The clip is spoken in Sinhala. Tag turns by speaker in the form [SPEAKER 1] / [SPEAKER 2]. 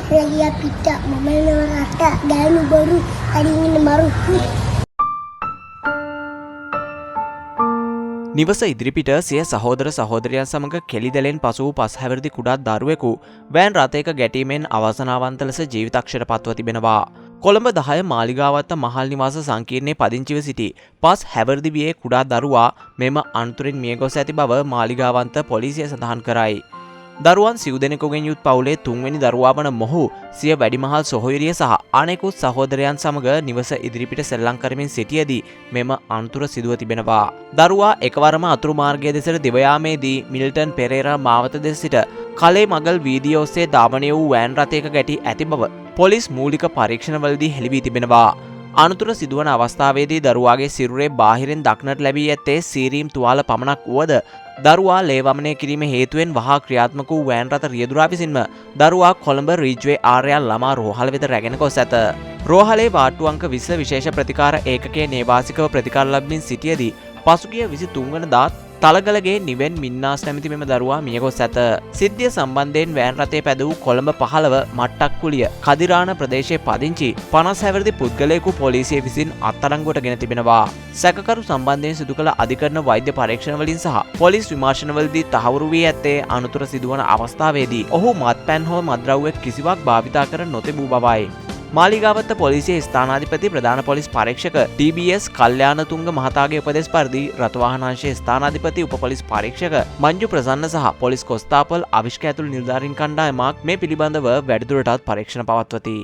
[SPEAKER 1] Ragia pita, mamanya rata, ganu baru, hari ini maru.
[SPEAKER 2] නිවස ඉදිරිපිට සිය සහෝදර සහෝදරයන් සමග කෙලිදැලෙන් පසු වූ පස් හැවිරිදි කුඩා දරුවෙකු වෑන් රථයක ගැටීමෙන් අවසනාවන්ත ලෙස ජීවිතක්ෂර පත්ව තිබෙනවා. කොළඹ 10 මාලිගාවත්ත මහල් නිවාස සංකීර්ණයේ පදිංචිව සිටි පස් හැවිරිදි වියේ කුඩා දරුවා මෙම අනතුරින් මියගොස් ඇති බව මාලිගාවන්ත පොලිසිය සඳහන් කරයි. දරුවන් සිව් දෙනෙකුගෙන් යුත් පවුලේ තුන්වෙනි දරුවා වන මොහු සිය වැඩිමහල් සොහොයුරිය සහ අනෙකුත් සහෝදරයන් සමග නිවස ඉදිරිපිට සෙල්ලම් කරමින් සිටියේදී මෙම අනතුර සිදුව තිබෙනවා. දරුවා එකවරම අතුරු මාර්ගය දෙසට දිව යාමේදී මිල්ටන් පෙරේරා මාවත දෙස සිට කලේ මගල් වීදිය ඔස්සේ ධාවනය වූ වෑන් රථයක ගැටි ඇති බව පොලිස් මූලික පරීක්ෂණවලදී හෙළි වී තිබෙනවා. අනතුර සිදුවන අවස්ථාවේදී දරුවාගේ සිරුරේ බාහිරින් දක්නට ලැබී ඇත්තේ සීරීම් තුවාල පමණක් වුවද දරුවා ලේවමනය කිරීම හේතුවෙන් වහා ක්‍රියාත්මක වූ වෑන් රථ රියදුරා විසින්ම දරුවා කොළඹ රීජ්වේ ආර්යයන් ළමා රෝහල වෙත රැගෙන ගොස් ඇත. රෝහලේ වාට්ටු අංක 20 විශේෂ ප්‍රතිකාර ඒකකයේ නේවාසිකව ප්‍රතිකාර ලබමින් සිටියේදී පසුගිය 23 වෙනිදා තලගලගේ නිවෙන් මින්නාස් නැමැති මෙම දරුවා මියගොස් ඇත. සිද්ධිය සම්බන්ධයෙන් වෑන් රථයේ පැදවූ කොළඹ 15 මට්ටක්කුලිය කදිරාන ප්‍රදේශයේ පදිංචි 50 හැවිරිදි පුද්ගලයෙකු පොලිසිය විසින් අත්අඩංගුවට ගෙන තිබෙනවා. සැකකරු සම්බන්ධයෙන් සිදු කළ අධිකරණ වෛද්‍ය පරීක්ෂණ වලින් සහ පොලිස් විමර්ශනවලදී තහවුරු වී ඇත්තේ අනතුර සිදුවන අවස්ථාවේදී ඔහු මත්පැන් හෝ මත්ද්‍රව්‍ය කිසිවක් භාවිතා කර නොතිබූ බවයි. මාලිගාවත්ත පොලිසිය ස්ථානාධිපති ප්‍රධාන පොලිස් පරීක්ෂක ටීබීඑස් කල්යාණතුංග මහතාගේ උපදෙස් පරිදි රථවාහනාංශයේ ස්ථානාධිපති උප පොලිස් පරීක්ෂක මංජු ප්‍රසන්න සහ පොලිස් කොස්තාපල් අවිෂ්ක ඇතුළු නිලධාරීන් කණ්ඩායමක් මේ පිළිබඳව වැඩිදුරටත් පරීක්ෂණ පවත්වති.